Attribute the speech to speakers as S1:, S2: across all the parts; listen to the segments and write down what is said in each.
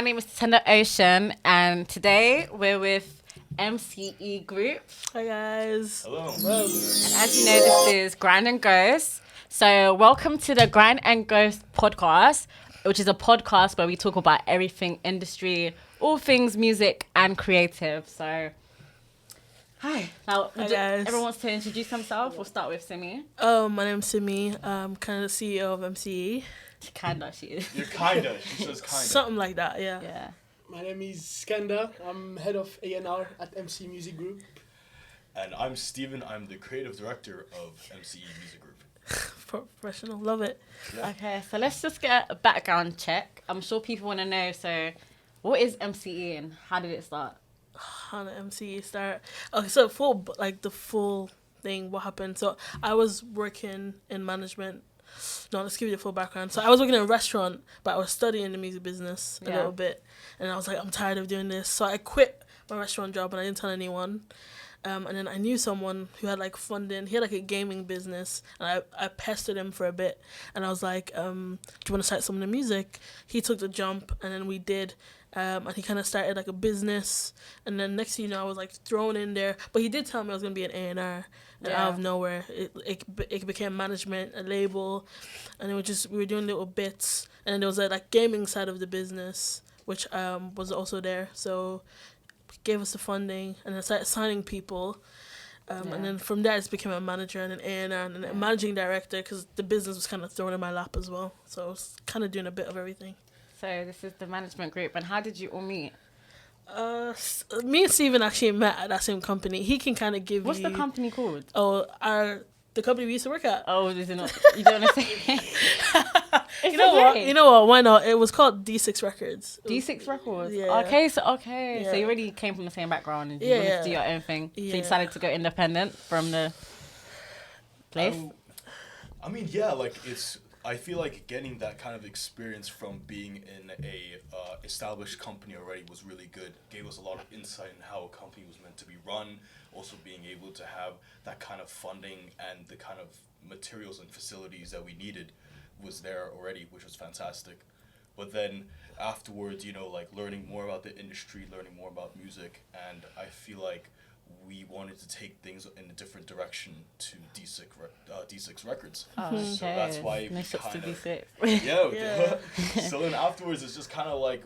S1: name is Tender Ocean, and today we're with MCE Group.
S2: Hi guys.
S3: Hello.
S1: And as you know, this is Grind and Ghost. So welcome to the Grind and Ghost podcast, which is a podcast where we talk about everything industry, all things music and creative. So, hi. Now,
S2: Guys.
S1: everyone wants to introduce themselves. We'll start with Simi.
S2: My name's Simi. I'm kind of the CEO of MCE.
S1: She is.
S3: You're kinda. She says kinda.
S2: Something like that, yeah.
S1: Yeah.
S4: My name is Skanda. I'm head of A&R at MC Music Group.
S3: And I'm Steven. I'm the creative director of MCE Music Group.
S2: Professional, love it.
S3: Yeah.
S1: Okay, so let's just get a background check. I'm sure people want to know, so what is MCE and how did it start?
S2: How did MCE start? Okay, so the full thing, what happened? So I was working in management. No, let's give you the full background. So I was working in a restaurant, but I was studying the music business a little bit. And I was like, I'm tired of doing this. So I quit my restaurant job and I didn't tell anyone. And then I knew someone who had like funding. He had like a gaming business, and I pestered him for a bit. And I was like, do you want to start some of the music? He took the jump, and then we did. And he kind of started like a business. And then next thing you know, I was like thrown in there. But he did tell me I was gonna be an A&R. And out of nowhere, it became management, a label, and it was just we were doing little bits. And then there was a like gaming side of the business, which was also there. So gave us the funding, and then started signing people. And then from there, it became a manager and an A&R and a managing director, because the business was kind of thrown in my lap as well. So I was kind of doing a bit of everything.
S1: So this is the management group, and how did you all meet?
S2: Me and Steven actually met at that same company. He can kind of give
S1: What's
S2: you...
S1: the company called?
S2: Oh, the company we used to work at.
S1: Oh, is it not? You don't want to say?
S2: You know what? Why not? It was called D6 Records.
S1: D6 Records.
S2: Yeah.
S1: Okay, so
S2: Yeah.
S1: you already came from the same background and you
S2: Yeah,
S1: wanted
S2: yeah.
S1: to do your own thing. So
S2: Yeah.
S1: you decided to go independent from the place.
S3: I mean, yeah, like I feel like getting that kind of experience from being in a established company already was really good. Gave us a lot of insight in how a company was meant to be run. Also being able to have that kind of funding and the kind of materials and facilities that we needed was there already, which was fantastic. But then afterwards, like learning more about the industry, learning more about music, and I feel like we wanted to take things in a different direction to D6 Records.
S1: Oh, okay.
S3: So that's why
S1: No
S3: we
S1: shots to
S3: kind of...
S1: D6.
S3: Yeah. So then afterwards, it's just kind of like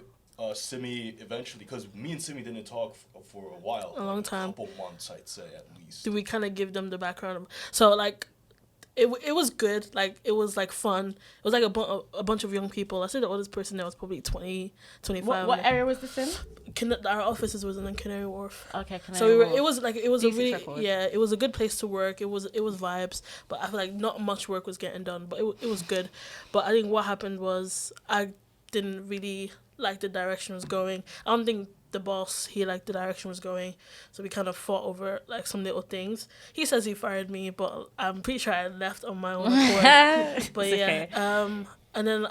S3: Simi eventually, because me and Simi didn't talk for a while.
S2: A long time.
S3: A couple months, I'd say, at least.
S2: Do we kind of give them the background? So like, it was good. Like it was like fun. It was like a bunch of young people. I say the oldest person there was probably 20, 25.
S1: What area was this in?
S2: Our offices was in Canary Wharf.
S1: Okay, Canary
S2: So
S1: Wharf.
S2: it was a
S1: D6
S2: really
S1: Records.
S2: it was a good place to work. It was vibes, but I feel like not much work was getting done. But it was good. But I think what happened was I didn't really like the direction it was going. I don't think the boss, he liked the direction it was going, so we kind of fought over like some little things. He says he fired me, but I'm pretty sure I left on my own accord. But
S1: It's
S2: yeah,
S1: okay.
S2: and then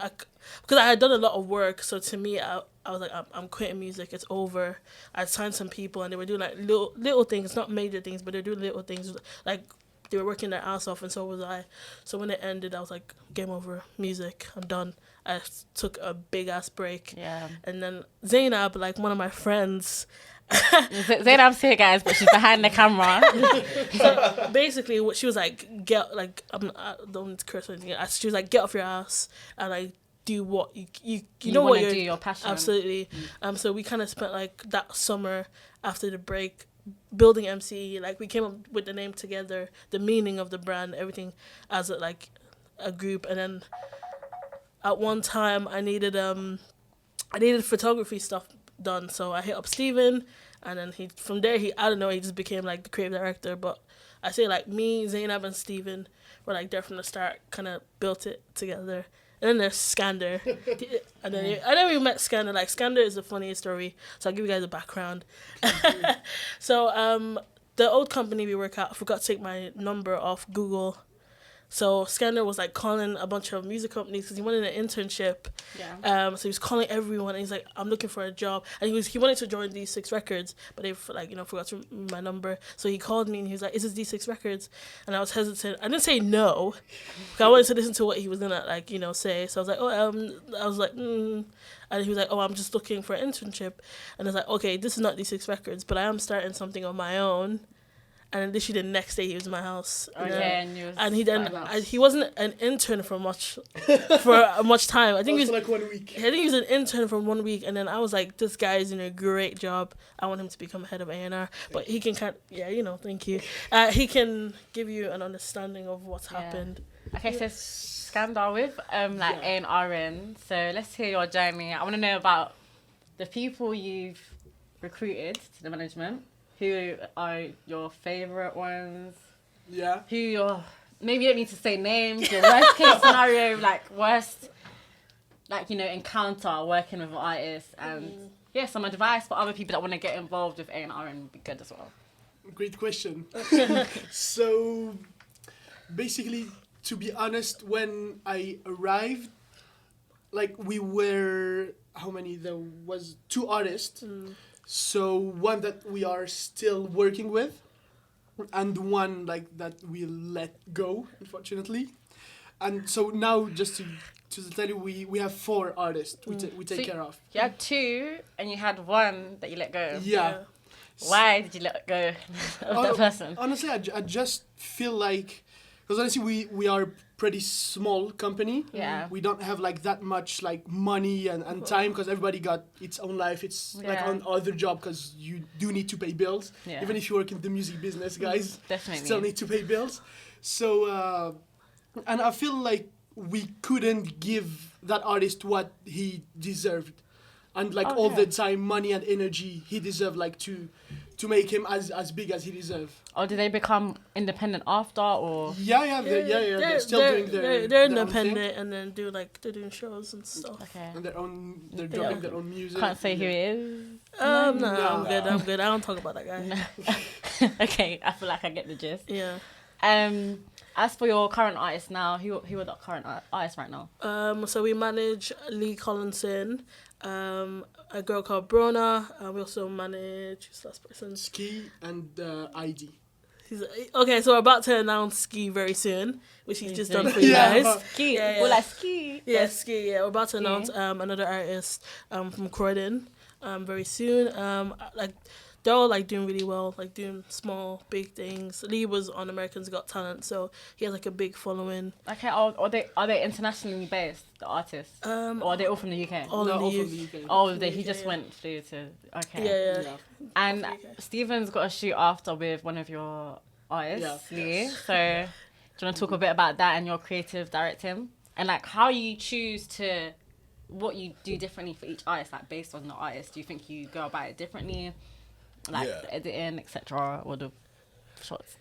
S2: because I had done a lot of work, so to me I was like, I'm quitting music, it's over. I signed some people and they were doing like little things, not major things, but they're doing little things, like they were working their ass off, and so was I. So when it ended, I was like, game over, music, I'm done. I took a big ass break.
S1: Yeah.
S2: And then Zainab, like one of my friends,
S1: Zainab's here, guys, but she's behind the camera.
S2: so basically what she was like, I don't curse or anything. She was like, get off your ass and like do what you know what
S1: want to
S2: you're
S1: do your passion.
S2: absolutely. So we kind of spent like that summer after the break building MCE. Like we came up with the name together, the meaning of the brand, everything as a group. And then at one time I needed photography stuff done, so I hit up Steven, and then he just became like the creative director. But I say like me, Zainab and Steven were like there from the start, kind of built it together. And then there's Skander. And then I never even met Skander. Like Skander is the funniest story, so I'll give you guys a background. So the old company we work at, I forgot to take my number off Google. So Scanner was like calling a bunch of music companies because he wanted an internship.
S1: Yeah.
S2: So he was calling everyone, and he's like, "I'm looking for a job," and he wanted to join D6 Records, but they forgot to my number. So he called me and he was like, "Is this D6 Records?" And I was hesitant. I didn't say no, because I wanted to listen to what he was gonna say. So I was like, and he was like, "Oh, I'm just looking for an internship," and I was like, "Okay, this is not D6 Records, but I am starting something on my own." And then literally the next day he was in my house. He wasn't an intern for much time. I think he was
S4: like 1 week.
S2: I think he was an intern for 1 week, and then I was like, this guy is doing a great job. I want him to become head of A&R, but he can thank you. He can give you an understanding of what's happened.
S1: Okay, so Scandal with A&R in. So let's hear your journey. I want to know about the people you've recruited to the management. Who are your favourite ones?
S4: Yeah.
S1: Maybe you don't need to say names, your worst case scenario, worst, encounter working with artists, and some advice for other people that want to get involved with A&R and be good as well.
S4: Great question. So, basically, to be honest, when I arrived, we were, how many? There was 2 artists. So one that we are still working with, and one that we let go, unfortunately. And so now, just to tell you, we have 4 artists we take care of.
S1: You had 2, and you had 1 that you let go.
S4: Yeah.
S1: Why did you let go of that person?
S4: Honestly, I just feel like, because honestly, we are pretty small company.
S1: Yeah.
S4: We don't have that much money and time, because everybody got its own life. It's on other job, because you do need to pay bills.
S1: Yeah.
S4: Even if you work in the music business, guys,
S1: Definitely.
S4: still need to pay bills. So and I feel like we couldn't give that artist what he deserved, and all the time, money and energy he deserved, to make him as big as he deserved.
S1: Or did they become independent after, or?
S4: Yeah. They're still doing
S2: they're
S4: their
S2: independent, and then they're doing shows and stuff.
S1: Okay.
S4: And they're dropping their own music.
S1: Can't say who it is.
S2: No, I'm good. I don't talk about that guy.
S1: No. Okay, I feel like I get the gist.
S2: Yeah.
S1: As for your current artists now, who are the current artists right now?
S2: So we manage Lee Collinson, a girl called Brona. We also manage who's the last person?
S4: Ski and ID.
S2: Okay, so we're about to announce Ski very soon, which he's just done for you guys.
S1: Ski.
S2: Yeah.
S1: Well, Ski.
S2: Yeah, Ski. Yeah, we're about to announce another artist from Croydon very soon. They're all doing really well, doing small, big things. Lee was on Americans Got Talent, so he has a big following.
S1: Okay, are they internationally based, the artists? Or are they all from the UK?
S2: All
S4: from
S2: in
S4: the UK.
S1: Oh, he just went through to... Okay.
S2: Yeah.
S1: And Stephen's got a shoot after with one of your artists, Lee. So do you want to talk a bit about that and your creative directing? And how you choose to... What you do differently for each artist, based on the artist? Do you think you go about it differently? The editing, etc., or the shots?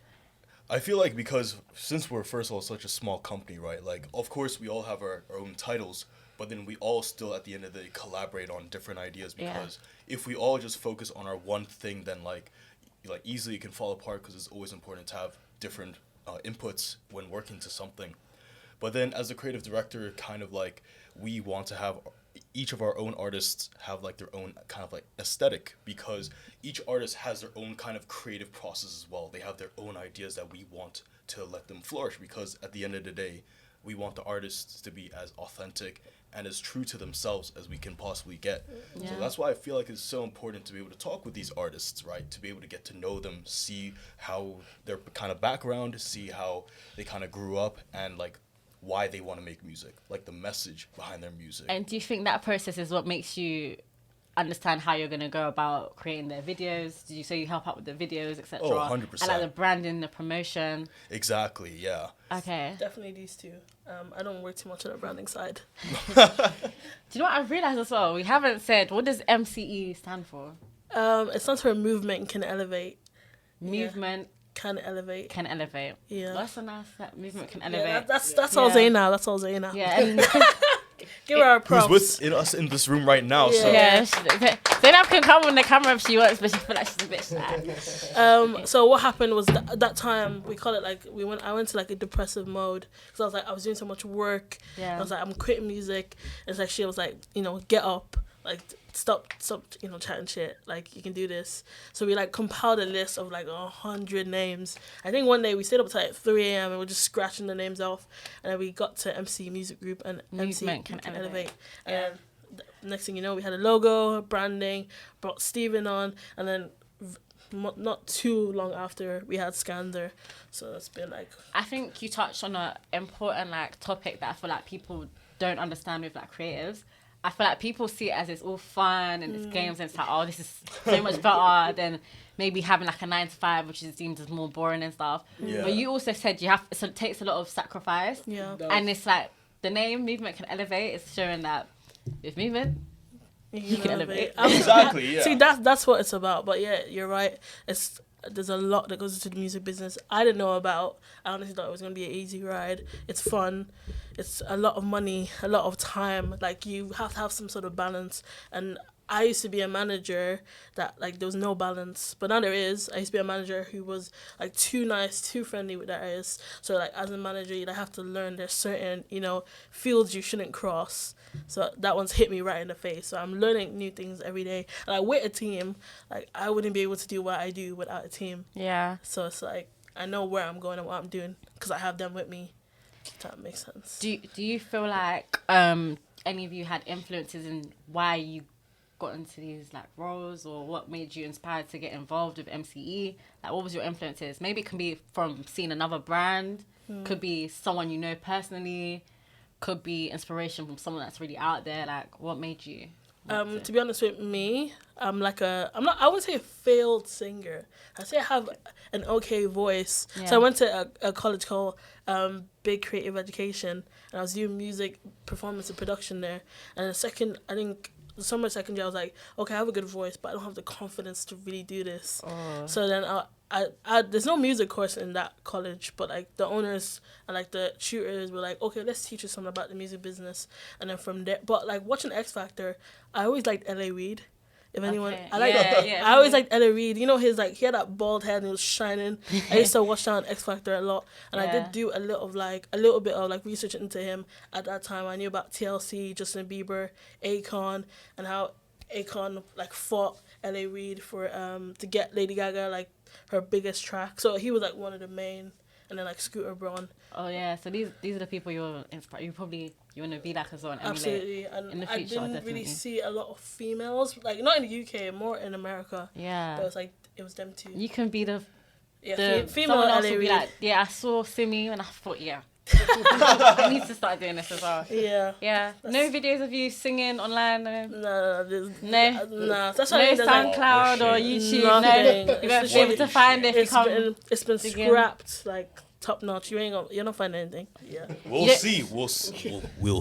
S3: I feel like because since we're first of all such a small company, right? Of course we all have our own titles, but then we all still at the end of the day collaborate on different ideas, because if we all just focus on our one thing, then easily it can fall apart, because it's always important to have different inputs when working to something. But then as a creative director, kind of we want to have each of our own artists have their own kind of aesthetic, because each artist has their own kind of creative process as well. They have their own ideas that we want to let them flourish, because at the end of the day, we want the artists to be as authentic and as true to themselves as we can possibly get.
S1: Yeah.
S3: So that's why I feel like it's so important to be able to talk with these artists, right? To be able to get to know them, see how their kind of background, see how they kind of grew up, and why they want to make music, the message behind their music.
S1: And do you think that process is what makes you understand how you're going to go about creating their videos? Did you say you help out with the videos, etc.?
S3: Oh, 100%.
S1: And the branding, the promotion?
S3: Exactly, yeah.
S1: Okay.
S2: Definitely these two. I don't work too much on the branding side.
S1: Do you know what I've realised as well? We haven't said, what does MCE stand for?
S2: It stands for Movement Can Elevate.
S1: Movement
S2: Can elevate.
S1: Can elevate.
S2: Yeah.
S1: That's a nice movement can elevate.
S2: Yeah, that's all Zayn now. That's all Zayn now.
S1: Yeah. And
S2: Give her a props.
S3: who's with us in this room right now. So
S1: Yeah, Zainab can come on the camera if she wants, but she feel like she's a bit shy.
S2: So what happened was that time we call it like I went to like a depressive mode because I was doing so much work.
S1: Yeah.
S2: I was like, I'm quitting music. It's like she was like, get up, like stop, chatting shit. Like you can do this. So we like compiled a list of like 100 names. I think one day we stayed up till like 3 a.m. and we're just scratching the names off, and then we got to MCE Music Group and
S1: Movement
S2: MC
S1: Can
S2: Can Elevate.
S1: Yeah.
S2: And next thing you know, we had a logo, branding, brought Steven on, and then not too long after we had Scander. So it's been like,
S1: I think you touched on an important like topic that I feel like people don't understand with like creatives. I feel like people see it as it's all fun and it's games and it's like, oh, this is so much better than maybe having like a 9 to 5, which is deemed as more boring and stuff.
S3: Yeah.
S1: But you also said so it takes a lot of sacrifice.
S2: yeah.
S1: And it's like the name Movement Can Elevate is showing that with movement, you can elevate.
S3: exactly. Yeah.
S2: See, that's what it's about. But yeah, you're right. There's a lot that goes into the music business I didn't know about. I honestly thought it was gonna be an easy ride. It's fun. It's a lot of money, a lot of time. Like you have to have some sort of balance. And I used to be a manager that like there was no balance, but now there is. I used to be a manager who was like too nice, too friendly with the artists. So like as a manager, you have to learn there's certain fields you shouldn't cross. So that one's hit me right in the face. So I'm learning new things every day. And like with a team, like I wouldn't be able to do what I do without a team.
S1: Yeah.
S2: So it's like I know where I'm going and what I'm doing because I have them with me. If that makes sense.
S1: Do you feel like any of you had influences in why you got into these like roles, or what made you inspired to get involved with MCE? Like, what was your influences? Maybe it can be from seeing another brand, could be someone you know personally, could be inspiration from someone that's really out there. Like, what made you?
S2: To be honest with me, I wouldn't say a failed singer. I say I have an okay voice.
S1: Yeah.
S2: So I went to a college called Big Creative Education, and I was doing music performance and production there. And the summer second year, I was like, okay, I have a good voice, but I don't have the confidence to really do this.
S1: Oh.
S2: So then I there's no music course in that college, but like the owners and like the tutors were like, okay, let's teach you something about the music business. And then from there, but like watching X Factor, I always liked L.A. Reid. If anyone,
S1: Okay.
S2: I always liked L.A. Reid. He had that bald head and he was shining. I used to watch that on X Factor a lot, and I
S1: Yeah.
S2: did do a little bit of like research into him at that time. I knew about TLC, Justin Bieber, Akon, and how Akon like fought L.A. Reid for to get Lady Gaga like her biggest track. So he was like one of the main, and then like Scooter Braun.
S1: Oh yeah, so these are the people you're inspired. You want to be like as well. And emulate.
S2: Absolutely, and
S1: in the
S2: I
S1: future,
S2: didn't
S1: definitely.
S2: really see a lot of females, like not in the UK, more in America.
S1: Yeah,
S2: But it was them too.
S1: you can be the
S2: Yeah, female
S1: someone else
S2: LA
S1: will be
S2: Reid.
S1: like, yeah, I saw Simi and I thought, yeah, I need to start doing this as well.
S2: Yeah.
S1: Yeah, no videos of you singing online. No,
S2: Nah. That's
S1: no
S2: why there's like
S1: SoundCloud or
S3: shit.
S1: YouTube.
S2: nothing.
S1: No, you won't be able to find it if you come.
S2: It's been
S1: again.
S2: scrapped like top notch. You're not finding anything. Yeah.
S3: We'll
S1: Yeah.
S3: see. We'll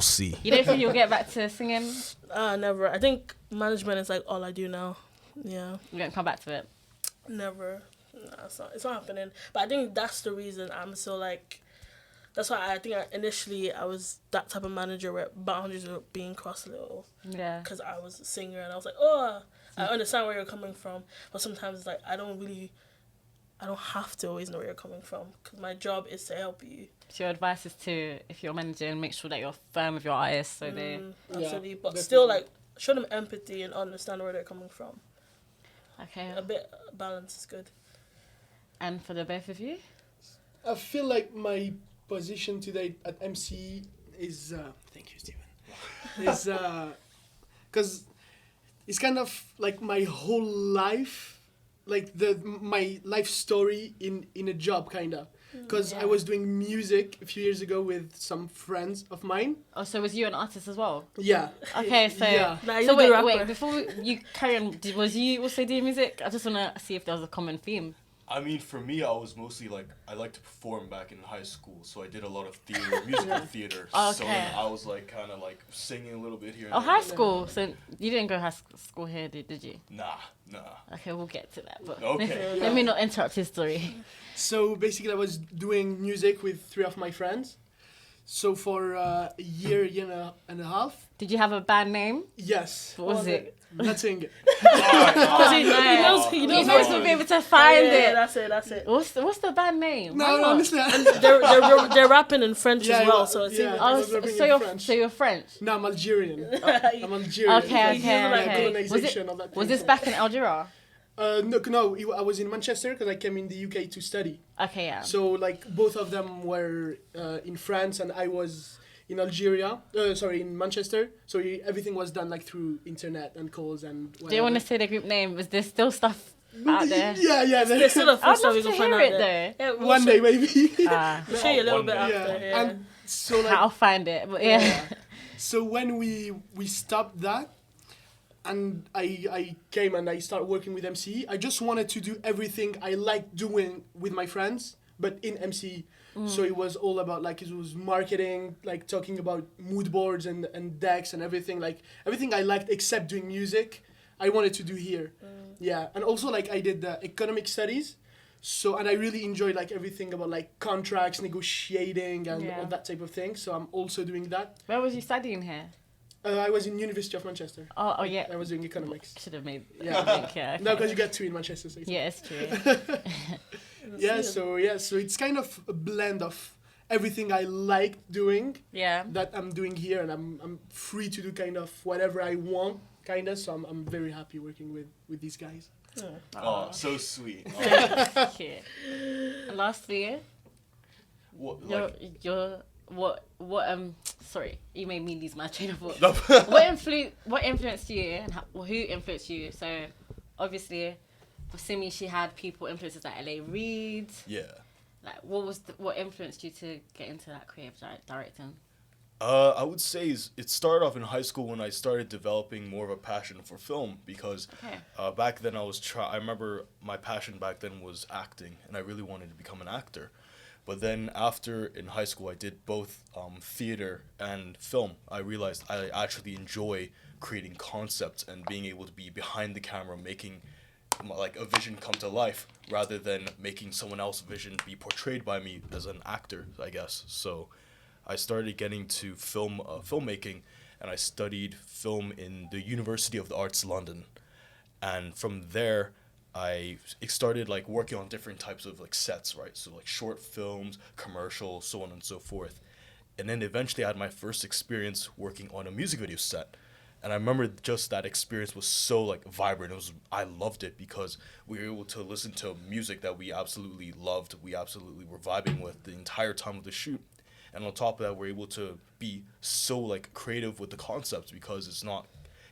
S3: see.
S1: You don't think you'll get back to singing?
S2: Never. I think management is like all I do now. Yeah.
S1: You won't come back to it.
S2: Never. Nah, it's not happening. But I think that's the reason I'm so like. That's why I think initially I was that type of manager where boundaries were being crossed a little.
S1: Yeah.
S2: Because I was a singer and I was like, oh, I understand where you're coming from. But sometimes it's like I don't have to always know where you're coming from because my job is to help you.
S1: So your advice is to, if you're managing, make sure that you're firm with your artists so they...
S2: Absolutely.
S4: Yeah,
S2: But
S4: definitely.
S2: still, like, show them empathy and understand where they're coming from.
S1: Okay.
S2: A bit of balance is good.
S1: And for the both of you?
S4: I feel like my position today at MCE is thank you, Stephen. Is because it's kind of like my whole life, like my life story in a job kind of. Because I was doing music a few years ago with some friends of mine.
S1: Oh, so was you an artist as well?
S4: Yeah.
S1: Okay, so...
S4: Yeah.
S2: Nah,
S1: So
S2: you're the rapper.
S1: wait, before you carry on, was you also doing music? I just want to see if there was a common theme.
S3: I mean, for me, I was mostly like, I like to perform back in high school, so I did a lot of theater, musical theater.
S1: Oh,
S3: So
S1: okay.
S3: then I was like, kind of like singing a little bit here. And
S1: Oh,
S3: there.
S1: high school. So you didn't go high school here, did you?
S3: Nah.
S1: Okay, we'll get to that. But
S3: Okay.
S1: let me not interrupt his story.
S4: So basically I was doing music with 3 of my friends. So for a year and a half,
S1: Did you have a band name?
S4: yes,
S1: What was it?
S4: nothing.
S2: Because he knows
S1: You're
S2: what
S1: supposed to be able to find
S2: yeah,
S1: it.
S2: that's it.
S1: What's the band name? Why
S4: No,
S1: not?
S4: honestly,
S2: They're rapping in French
S4: Yeah,
S2: as well,
S4: well,
S2: so it's
S4: yeah.
S2: even.
S1: Oh,
S4: was rapping
S1: so
S4: in
S1: you're
S4: French.
S1: so you're French.
S4: no, I'm Algerian. I'm Algerian.
S1: Okay,
S2: He's using, like,
S4: Colonization of that
S1: Was
S4: thing.
S1: this back in Algeria?
S4: No, I was in Manchester because I came in the UK to study.
S1: Okay, yeah.
S4: So like both of them were in France and I was in Algeria. In Manchester. So everything was done like through internet and calls and.
S1: Do you want to say the group name? Is there still stuff out there?
S4: Yeah.
S2: There's still a
S1: I'd
S2: first time
S1: love
S2: we
S1: to
S2: can find
S1: hear
S2: out
S1: it
S2: there.
S1: though.
S2: Yeah, we'll
S4: One
S2: show-
S4: day maybe.
S2: We'll show you a little
S3: One
S2: bit
S3: day.
S2: after. Yeah.
S4: And so like
S1: I'll find it. But yeah.
S4: so when we stopped that. And I came and I started working with MCE. I just wanted to do everything I liked doing with my friends, but in MCE. So it was all about like it was marketing, like talking about mood boards and decks and everything, like everything I liked except doing music, I wanted to do here. Yeah, and also like I did economic studies. So and I really enjoyed like everything about like contracts, negotiating and
S1: Yeah.
S4: all that type of thing. So I'm also doing that.
S1: Where was you studying here?
S4: I was in University of Manchester.
S1: Oh yeah.
S4: I was doing economics.
S1: Should have made.
S4: Yeah.
S1: Yeah.
S4: No, because you get two in Manchester. So it's
S1: Yeah, it's true.
S4: so it's kind of a blend of everything I like doing
S1: Yeah.
S4: that I'm doing here, and I'm free to do kind of whatever I want, kind of. So I'm very happy working with these guys.
S3: Oh, so sweet.
S1: Cute. And lastly,
S3: What,
S1: your sorry, you made me lose my train of thought.
S3: No.
S1: What influenced you and who influenced you? So obviously for Simi she had people influences like LA Reid.
S3: Yeah.
S1: Like what influenced you to get into that creative directing?
S3: I would say it started off in high school when I started developing more of a passion for film because back then I remember my passion back then was acting and I really wanted to become an actor. But then after in high school I did both theater and film. I realized I actually enjoy creating concepts and being able to be behind the camera making like a vision come to life rather than making someone else's vision be portrayed by me as an actor, I guess. So I started getting to filmmaking and I studied film in the University of the Arts London. And from there I started like working on different types of like sets, right? So like short films, commercials, so on and so forth. And then eventually I had my first experience working on a music video set. And I remember just that experience was so like vibrant. I loved it because we were able to listen to music that we absolutely loved. We absolutely were vibing with the entire time of the shoot. And on top of that, we're able to be so like creative with the concepts because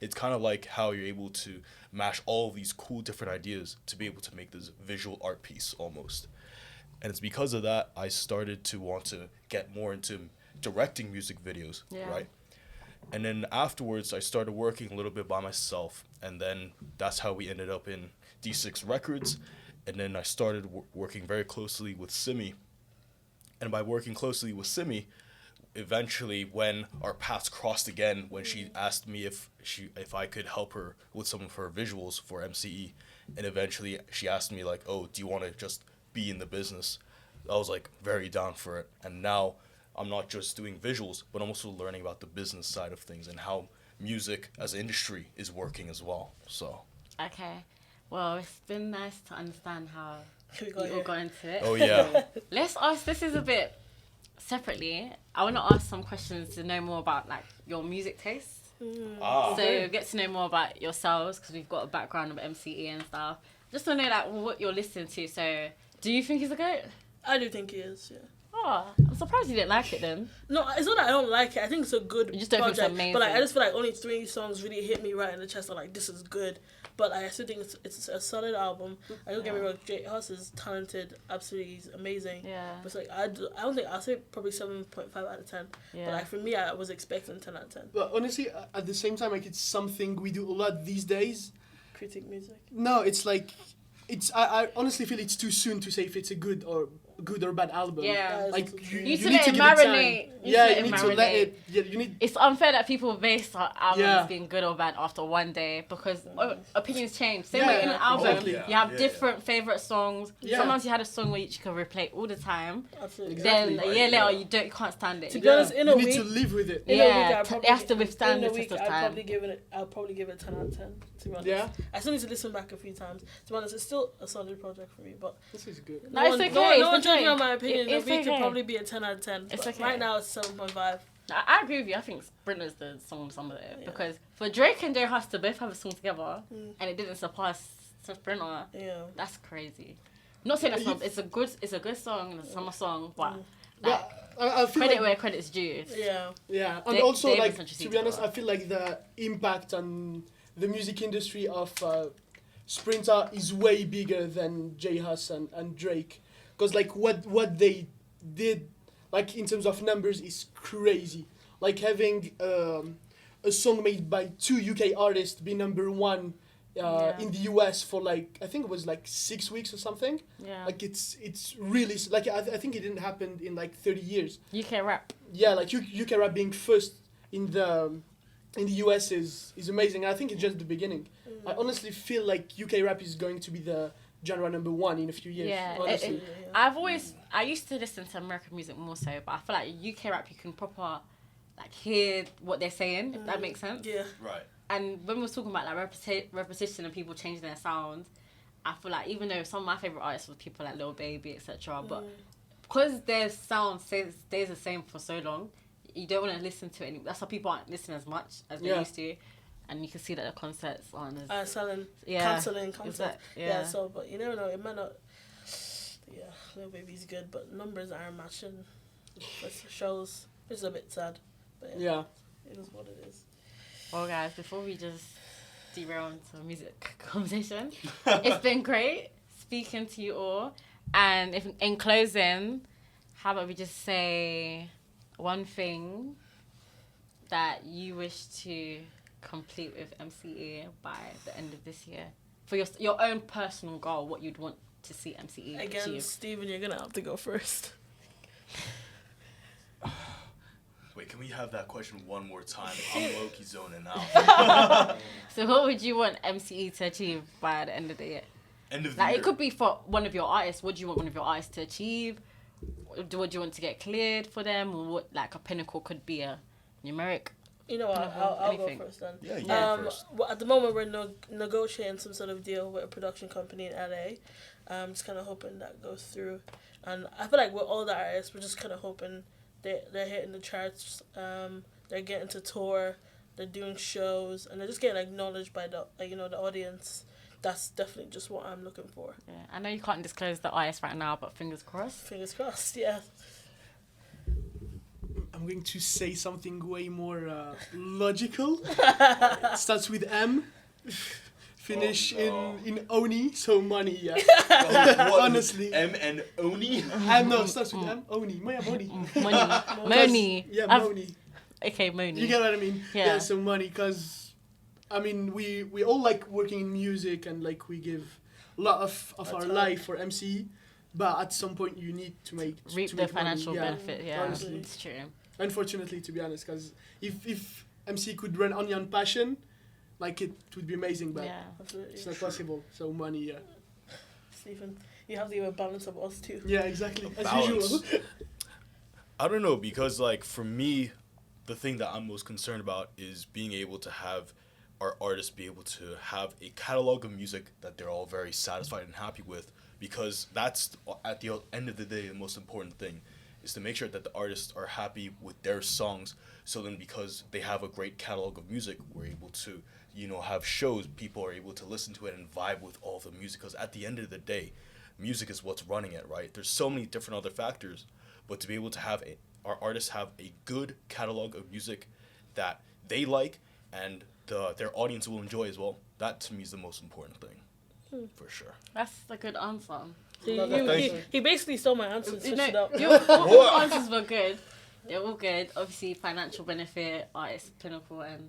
S3: it's kind of like how you're able to mash all of these cool different ideas to be able to make this visual art piece almost. And it's because of that I started to want to get more into directing music videos, right? And then afterwards I started working a little bit by myself, and then that's how we ended up in D6 Records. And then I started working very closely with Simi. And by working closely with Simi, eventually when our paths crossed again, when she asked me if I could help her with some of her visuals for MCE, and eventually she asked me like, oh, do you want to just be in the business? I was like very down for it. And now I'm not just doing visuals, but I'm also learning about the business side of things and how music as an industry is working as well. So
S1: Okay. Well, it's been nice to understand how
S2: We
S1: you
S2: got
S1: all
S2: here.
S1: got into it.
S3: oh yeah.
S1: Let's ask, this is a bit separately. I want to ask some questions to know more about like your music tastes. So get to know more about yourselves because we've got a background of MCE and stuff. Just to know like what you're listening to. So do you think he's a goat?
S2: I do think he is, yeah.
S1: Oh, I'm surprised you didn't like it then.
S2: No, it's not that I don't like it. I think it's a good
S1: You just don't think it's
S2: project.
S1: amazing.
S2: But like, I just feel like only 3 songs really hit me right in the chest. I'm like, this is good. But like, I still think it's a solid album. I don't get me wrong. Jay Huss is talented. Absolutely, he's amazing.
S1: Yeah.
S2: But it's like I don't think I'll say probably 7.5 out of 10.
S1: Yeah.
S2: But like for me, I was expecting 10 out of 10.
S4: But honestly, at the same time, like it's something we do a lot these days.
S2: Critique music.
S4: No, it's like I honestly feel it's too soon to say if it's a good or good or bad album.
S1: Yeah.
S4: Like
S2: You
S1: You need to
S4: need
S1: let
S4: to
S1: it
S4: give it time.
S1: marinate.
S4: Yeah, you need to let it. Yeah, you need.
S1: It's unfair that people base our albums
S4: Yeah.
S1: being good or bad after one day because opinions change. Same
S4: Yeah,
S1: way in an album,
S4: exactly.
S1: you have different favorite songs.
S4: Yeah.
S1: Sometimes you had a song where you can replay all the time.
S2: Absolutely.
S4: Exactly.
S1: Then a year later, you can't stand it.
S2: To be honest, in a
S4: you need
S2: week,
S4: to live with it.
S2: in a week,
S1: Yeah,
S2: I'd probably,
S1: it has to withstand
S2: in
S1: the
S2: a week,
S1: test of
S2: I'd
S1: time.
S2: probably give it 10 out of 10. To be honest,
S4: Yeah,
S2: I still need to listen back a few times. To be honest, it's still a solid project for me. But
S4: this is good.
S1: No, it's okay.
S2: no
S1: it's
S2: one's
S1: okay.
S2: judging on my opinion.
S1: It's
S2: A week could
S1: okay.
S2: probably be a 10 out of 10.
S1: It's
S2: But
S1: okay.
S2: right now, it's 7.5.
S1: I agree with you. I think Sprinter's the song some of it
S2: Yeah.
S1: because for Drake and J Hus to both have a song together and it didn't surpass Sprinter,
S2: Yeah.
S1: that's crazy. I'm not saying that's not. It's a good song, it's a summer song, but like,
S4: But I feel
S1: credit
S4: like,
S1: where credit's due.
S2: Yeah.
S4: yeah, and
S1: Da-
S4: also
S1: Davis
S4: like
S1: and
S4: to be honest,
S1: Chasita.
S4: I feel like the impact on the music industry of Sprinter is way bigger than J Hus and Drake, because like what they did, like in terms of numbers, is crazy. Like having a song made by two UK artists be number one
S1: Yeah.
S4: in the US for like I think it was like 6 weeks or something.
S1: Yeah.
S4: Like it's really like I think it didn't happen in like 30 years.
S1: UK rap.
S4: Yeah, like UK rap being first in the US is amazing. I think it's just the beginning. I honestly feel like UK rap is going to be the genre number one in a few years.
S1: Yeah,
S4: honestly.
S1: I used to listen to American music more so, but I feel like UK rap you can proper like hear what they're saying, if that makes sense.
S2: Yeah.
S3: Right.
S1: And when we were talking about like repetition and people changing their sound, I feel like even though some of my favourite artists were people like Lil Baby, etc., but because their sound stays the same for so long, you don't want to listen to it anymore. That's why people aren't listening as much as they
S4: Yeah.
S1: used to. And you can see that the concerts aren't as...
S2: Cancelling concerts.
S1: Yeah.
S2: Yeah, so, but you never know, it might not. Yeah, Lil Baby's good, but numbers aren't matching with the shows, which is a bit sad. But
S4: Yeah.
S2: it is what it is.
S1: Well, guys, before we just derail into a music conversation, it's been great speaking to you all. And if in closing, how about we just say one thing that you wish to complete with MCE by the end of this year? For your own personal goal, what you'd want to see MCE
S2: Again,
S1: achieve.
S2: Steven, you're going to have to go first.
S3: Wait, can we have that question one more time? I'm low-key zoning out.
S1: So what would you want MCE to achieve by the end of the year?
S3: End of the
S1: Like,
S3: year.
S1: it could be for one of your artists. What do you want one of your artists to achieve? What do you want to get cleared for them? Or what, like, a pinnacle could be a numeric?
S2: You know what? I'll go
S1: Anything.
S2: first then.
S3: Yeah, you go first.
S2: Well, at the moment, we're negotiating some sort of deal with a production company in LA. Just kind of hoping that goes through. And I feel like with all the artists, we're just kind of hoping they're hitting the charts. They're getting to tour. They're doing shows, and they're just getting acknowledged by the the audience. That's definitely just what I'm looking for.
S1: Yeah, I know you can't disclose the artist right now, but fingers crossed.
S2: Fingers crossed. Yeah.
S4: I'm going to say something way more logical. It starts with M. Finish in Oni, so money, yeah.
S3: What?
S4: Honestly.
S3: M and Oni?
S4: No, it starts with M. Oni. Moya Moni.
S1: Money.
S4: Yeah,
S1: I've-
S4: Moni.
S1: Okay, Moni.
S4: You get what I mean?
S1: Yeah.
S4: So money, because, I mean, we all like working in music and, like, we give a lot of our
S2: time.
S4: life for MCE, but at some point you need to make
S1: Reap
S4: to
S1: the
S4: make money,
S1: financial
S4: yeah.
S1: benefit, yeah.
S4: Honestly.
S1: It's true.
S4: Unfortunately, to be honest, because if MCE could run only on passion, like, it would be amazing, but
S1: Yeah.
S2: Absolutely.
S4: it's not possible. So money, yeah.
S2: Stephen, you have to give a balance of us too.
S4: Yeah, exactly. As
S3: Balance.
S4: usual.
S3: I don't know, because like for me, the thing that I'm most concerned about is being able to have our artists be able to have a catalog of music that they're all very satisfied and happy with, because that's at the end of the day the most important thing, is to make sure that the artists are happy with their songs. So then, because they have a great catalog of music, we're able to have shows, people are able to listen to it and vibe with all the music, because at the end of the day, music is what's running it, right? There's so many different other factors, but to be able to have our artists have a good catalog of music that they like and their audience will enjoy as well, that to me is the most important thing, for sure.
S1: That's a good answer.
S2: He basically stole my answer and switched it up.
S1: Your answers were good. They're all good. Obviously, financial benefit, artist, pinnacle, and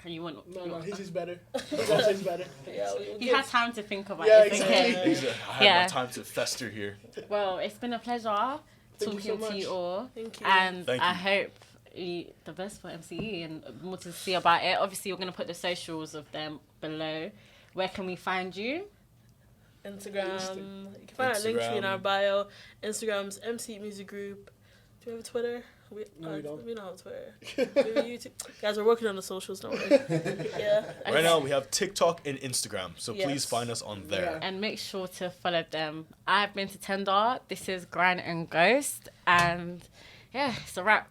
S1: You want?
S4: No, his is better. His answer is better.
S2: Yeah,
S1: He had time to think about
S4: Yeah,
S1: it. It's
S4: exactly.
S1: okay.
S3: I had
S1: Yeah.
S3: my time to fester here.
S1: Well, it's been a pleasure
S4: Thank you so
S1: talking to you
S4: much.
S1: all.
S2: Thank you.
S1: And
S3: Thank
S1: I
S3: you.
S1: hope the best for MCE and more to see about it. Obviously, we're going to put the socials of them below. Where can we find you?
S2: Instagram. You can find a link tree in our bio. Instagram's MC Music Group. Do you have a Twitter?
S4: No, we don't.
S2: We don't have Twitter. Maybe YouTube. Guys, we're working on the socials. Don't worry. Yeah.
S3: Right now we have TikTok and Instagram, so
S2: Yes.
S3: please find us on there.
S1: And make sure to follow them. I've been to Tender. This is Grind and Ghost. And yeah, it's a wrap.